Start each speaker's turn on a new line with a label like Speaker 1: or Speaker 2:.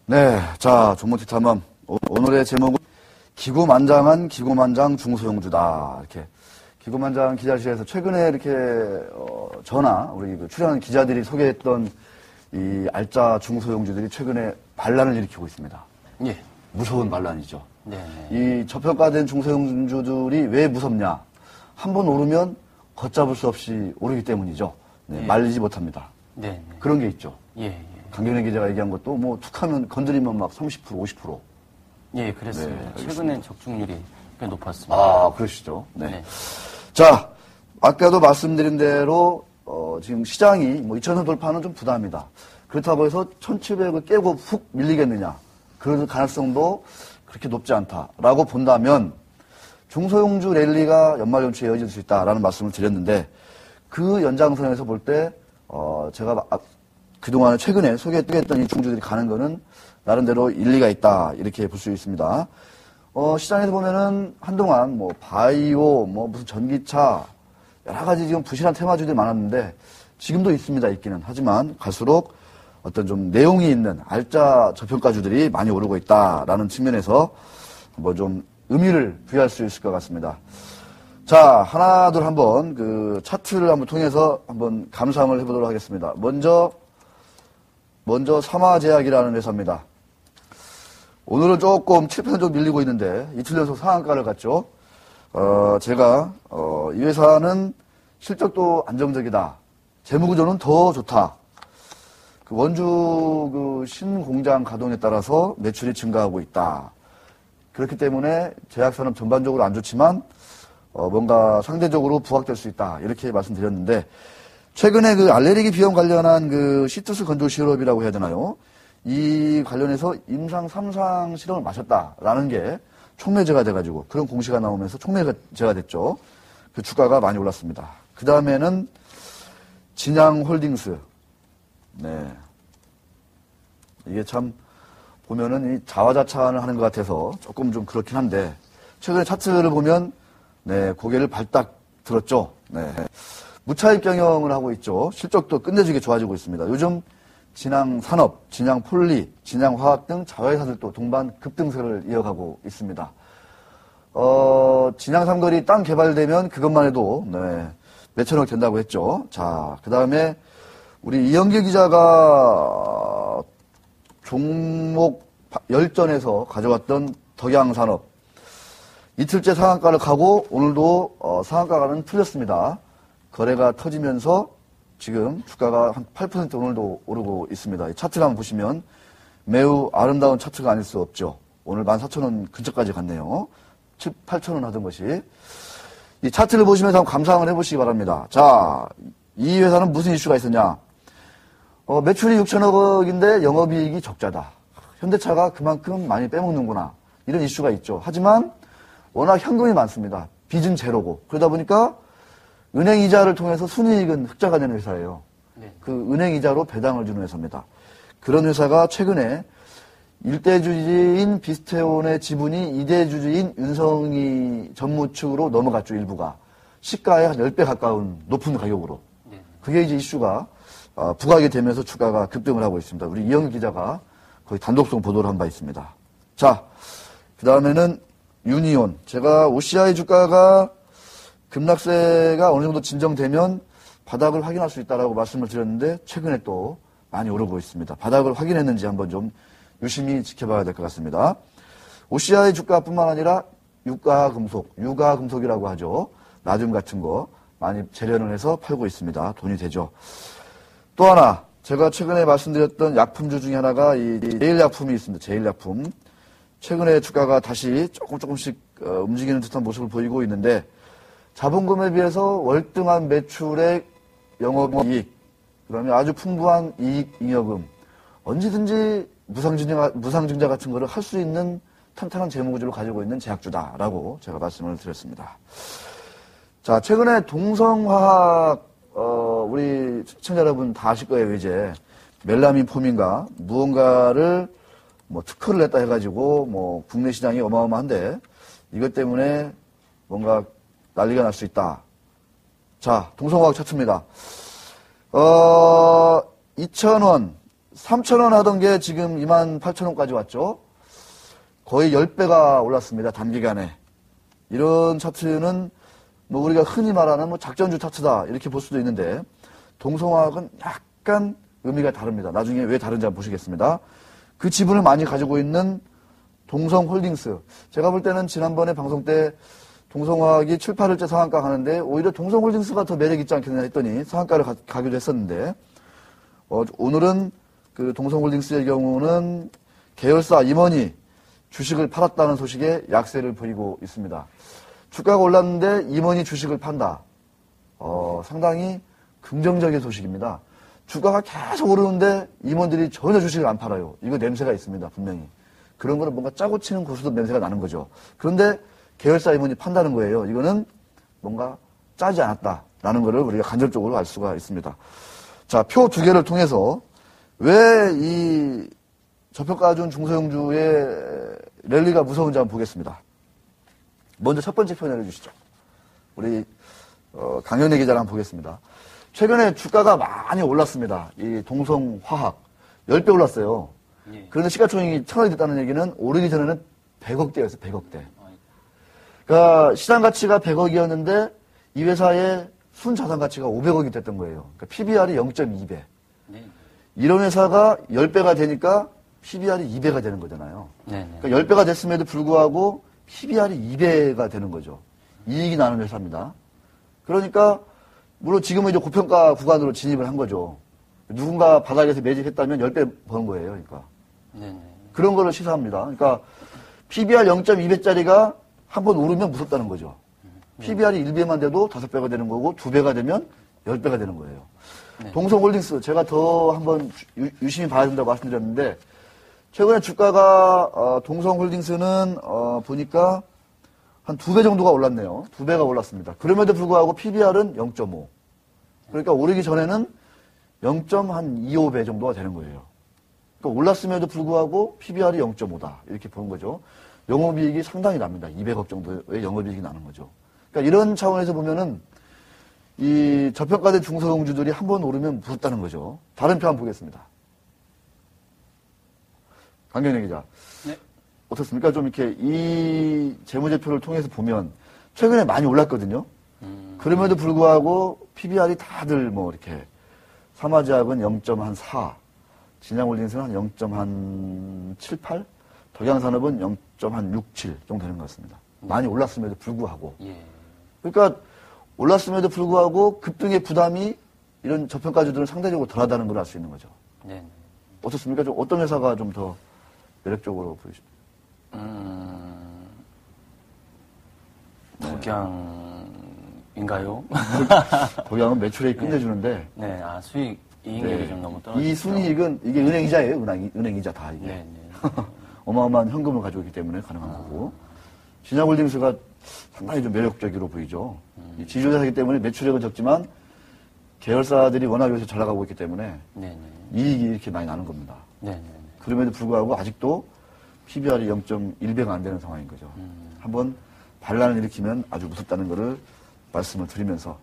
Speaker 1: 네, 자, 조모티 탐험. 오늘의 제목은 기고만장한 기고만장 중소형주다. 이렇게 기고만장 기자실에서 최근에 이렇게 우리 출연한 기자들이 소개했던 이 알짜 중소형주들이 최근에 반란을 일으키고 있습니다.
Speaker 2: 예.
Speaker 1: 무서운 반란이죠.
Speaker 2: 네.
Speaker 1: 이 저평가된 중소형주들이 왜 무섭냐? 한번 오르면 걷잡을 수 없이 오르기 때문이죠. 네,
Speaker 2: 예.
Speaker 1: 말리지 못합니다.
Speaker 2: 네.
Speaker 1: 그런 게 있죠.
Speaker 2: 예.
Speaker 1: 강경래 기자가 얘기한 것도 뭐 툭하면 건드리면 막 30%, 50%.
Speaker 2: 예, 그랬습니다.
Speaker 1: 네,
Speaker 2: 최근엔 적중률이 꽤 높았습니다.
Speaker 1: 아, 그러시죠. 네.
Speaker 2: 네.
Speaker 1: 자, 아까도 말씀드린 대로 지금 시장이 뭐 2,000원 돌파는 좀 부담이다. 그렇다고 해서 1,700을 깨고 훅 밀리겠느냐. 그럴 가능성도 그렇게 높지 않다라고 본다면 중소형주 랠리가 연말 연초에 이어질 수 있다라는 말씀을 드렸는데 그 연장선에서 볼 때 제가 그동안에 최근에 소개했던 이 중주들이 가는 거는 나름대로 일리가 있다 이렇게 볼 수 있습니다. 시장에서 보면은 한동안 뭐 바이오, 뭐 무슨 전기차 여러 가지 지금 부실한 테마주들이 많았는데 지금도 있기는 하지만 갈수록 어떤 좀 내용이 있는 알짜 저평가주들이 많이 오르고 있다라는 측면에서 뭐 좀 의미를 부여할 수 있을 것 같습니다. 자, 하나둘 한번 그 차트를 한번 통해서 한번 감상을 해보도록 하겠습니다. 먼저 삼화제약이라는 회사입니다. 오늘은 조금 7% 정도 밀리고 있는데 이틀 연속 상한가를 갔죠. 제가 이 회사는 실적도 안정적이다. 재무구조는 더 좋다. 그 원주 그 신공장 가동에 따라서 매출이 증가하고 있다. 그렇기 때문에 제약산업 전반적으로 안 좋지만 뭔가 상대적으로 부각될 수 있다. 이렇게 말씀드렸는데 최근에 그 알레르기 비염 관련한 그 시트러스 건조 시럽이라고 해야 되나요? 이 관련해서 임상 3상 실험을 마셨다라는 게 촉매제가 돼가지고 그런 공시가 나오면서 촉매제가 됐죠. 그 주가가 많이 올랐습니다. 그 다음에는 진양홀딩스. 네. 이게 참 보면은 이 자화자찬을 하는 것 같아서 조금 좀 그렇긴 한데 최근에 차트를 보면 네, 고개를 발딱 들었죠. 네. 무차익 경영을 하고 있죠. 실적도 끝내주게 좋아지고 있습니다. 요즘 진양산업, 진양폴리, 진양화학 등 자회사들도 동반 급등세를 이어가고 있습니다. 진양삼거리 땅 개발되면 그것만 해도 네, 몇천억 된다고 했죠. 자, 그 다음에 우리 이영길 기자가 종목 열전에서 가져왔던 덕양산업 이틀째 상한가를 가고 오늘도 상한가는 틀렸습니다. 거래가 터지면서 지금 주가가 한 8% 오늘도 오르고 있습니다. 이 차트를 한번 보시면 매우 아름다운 차트가 아닐 수 없죠. 오늘 14,000원 근처까지 갔네요. 8,000원 하던 것이. 이 차트를 보시면서 한번 감상을 해보시기 바랍니다. 자, 이 회사는 무슨 이슈가 있었냐. 매출이 6천억인데 영업이익이 적자다. 현대차가 그만큼 많이 빼먹는구나. 이런 이슈가 있죠. 하지만 워낙 현금이 많습니다. 빚은 제로고. 그러다 보니까 은행 이자를 통해서 순이익은 흑자가 되는 회사예요.
Speaker 2: 네.
Speaker 1: 그 은행 이자로 배당을 주는 회사입니다. 그런 회사가 최근에 1대 주주인 비스테온의 지분이 2대 주주인 윤성희 전무측으로 넘어갔죠, 일부가. 시가의 한 10배 가까운 높은 가격으로.
Speaker 2: 네.
Speaker 1: 그게 이제 이슈가 부각이 되면서 주가가 급등을 하고 있습니다. 우리 이영희 기자가 거의 단독성 보도를 한 바 있습니다. 자, 그 다음에는 유니온. 제가 OCI 주가가 급락세가 어느 정도 진정되면 바닥을 확인할 수 있다라고 말씀을 드렸는데 최근에 또 많이 오르고 있습니다. 바닥을 확인했는지 한번 좀 유심히 지켜봐야 될 것 같습니다. OCI 주가뿐만 아니라 유가금속이라고 하죠. 나듐 같은 거 많이 재련을 해서 팔고 있습니다. 돈이 되죠. 또 하나 제가 최근에 말씀드렸던 약품주 중에 하나가 이 제일약품이 있습니다. 제일약품. 최근에 주가가 다시 조금씩 움직이는 듯한 모습을 보이고 있는데 자본금에 비해서 월등한 매출액, 영업이익, 그다음에 아주 풍부한 이익, 잉여금, 언제든지 무상증자 같은 거를 할 수 있는 탄탄한 재무구조를 가지고 있는 제약주다라고 제가 말씀을 드렸습니다. 자, 최근에 동성화학, 우리 시청자 여러분 다 아실 거예요, 이제. 멜라민 폼인가, 무언가를 뭐 특허를 냈다 해가지고 뭐 국내 시장이 어마어마한데 이것 때문에 뭔가 난리가 날 수 있다. 자, 동성화학 차트입니다. 2,000원, 3,000원 하던 게 지금 28,000원까지 왔죠. 거의 10배가 올랐습니다. 단기간에. 이런 차트는 뭐 우리가 흔히 말하는 뭐 작전주 차트다 이렇게 볼 수도 있는데 동성화학은 약간 의미가 다릅니다. 나중에 왜 다른지 한번 보시겠습니다. 그 지분을 많이 가지고 있는 동성홀딩스. 제가 볼 때는 지난번에 방송 때 동성화학이 7, 8일째 상한가 가는데 오히려 동성홀딩스가 더 매력 있지 않겠냐 했더니 상한가를 가기도 했었는데 오늘은 그 동성홀딩스의 경우는 계열사 임원이 주식을 팔았다는 소식에 약세를 보이고 있습니다. 주가가 올랐는데 임원이 주식을 판다. 상당히 긍정적인 소식입니다. 주가가 계속 오르는데 임원들이 전혀 주식을 안 팔아요. 이거 냄새가 있습니다. 분명히. 그런 거는 뭔가 짜고 치는 고수도 냄새가 나는 거죠. 그런데 계열사 임원이 판다는 거예요. 이거는 뭔가 짜지 않았다라는 거를 우리가 간접적으로 알 수가 있습니다. 자, 표 두 개를 통해서 왜 이 저평가준 중소형주의 랠리가 무서운지 한번 보겠습니다. 먼저 첫 번째 표 내려주시죠. 우리 강현애 기자를 한번 보겠습니다. 최근에 주가가 많이 올랐습니다. 이 동성화학 10배 올랐어요.
Speaker 2: 예.
Speaker 1: 그런데 시가총액이 1,000원이 됐다는 얘기는 오르기 전에는 100억대였어요. 100억대. 그러니까 시장 가치가 100억이었는데 이 회사의 순자산 가치가 500억이 됐던 거예요. 그러니까 PBR이 0.2배.
Speaker 2: 네.
Speaker 1: 이런 회사가 10배가 되니까 PBR이 2배가 되는 거잖아요.
Speaker 2: 네.
Speaker 1: 그러니까 10배가 됐음에도 불구하고 PBR이 2배가 되는 거죠. 이익이 나는 회사입니다. 그러니까 물론 지금은 이제 고평가 구간으로 진입을 한 거죠. 누군가 바닥에서 매집했다면 10배 버는 거예요. 그러니까.
Speaker 2: 네.
Speaker 1: 그런 거를 시사합니다. 그러니까 PBR 0.2배짜리가 한번 오르면 무섭다는 거죠. PBR이 1배만 돼도 5배가 되는 거고 2배가 되면 10배가 되는 거예요.
Speaker 2: 네.
Speaker 1: 동성홀딩스 제가 더 한번 유심히 봐야 된다고 말씀드렸는데 최근에 주가가 동성홀딩스는 보니까 한 2배 정도가 올랐네요. 2배가 올랐습니다. 그럼에도 불구하고 PBR은 0.5. 그러니까 오르기 전에는 0.25배 정도가 되는 거예요. 그러니까 올랐음에도 불구하고 PBR이 0.5다. 이렇게 보는 거죠. 영업이익이 상당히 납니다. 200억 정도의 영업이익이 나는 거죠. 그러니까 이런 차원에서 보면은 이 저평가된 중소형주들이 한 번 오르면 무섭다는 거죠. 다른 표 한번 보겠습니다. 강경래 기자.
Speaker 2: 네.
Speaker 1: 어떻습니까? 좀 이렇게 이 재무제표를 통해서 보면 최근에 많이 올랐거든요. 그럼에도 불구하고 PBR이 다들 뭐 이렇게 삼화제약은 0.4, 진양홀딩스는 한 0.78, 덕양산업은 0.67 정도 되는 것 같습니다. 많이 올랐음에도 불구하고.
Speaker 2: 예.
Speaker 1: 그러니까 올랐음에도 불구하고 급등의 부담이 이런 저평가주들은 상대적으로 덜하다는 걸 알 수 있는 거죠.
Speaker 2: 네.
Speaker 1: 어떻습니까? 좀 어떤 회사가 좀 더 매력적으로 보이십니까?
Speaker 2: 덕양인가요?
Speaker 1: 덕양은 매출액이 끝내주는데
Speaker 2: 네, 수익, 이익률이
Speaker 1: 네.
Speaker 2: 좀 너무 떨어지죠.
Speaker 1: 이 순이익은 이게 은행이자예요. 은행이자 다 이게.
Speaker 2: 네.
Speaker 1: 어마어마한 현금을 가지고 있기 때문에 가능한 거고. 진양홀딩스가 상당히 좀 매력적으로 보이죠. 이 지주회사이기 때문에 매출액은 적지만 계열사들이 워낙 여기서 잘 나가고 있기 때문에
Speaker 2: 네.
Speaker 1: 이익이 이렇게 많이 나는 겁니다.
Speaker 2: 네.
Speaker 1: 그럼에도 불구하고 아직도 PBR이 0.1배가 안 되는 상황인 거죠. 한번 반란을 일으키면 아주 무섭다는 것을 말씀을 드리면서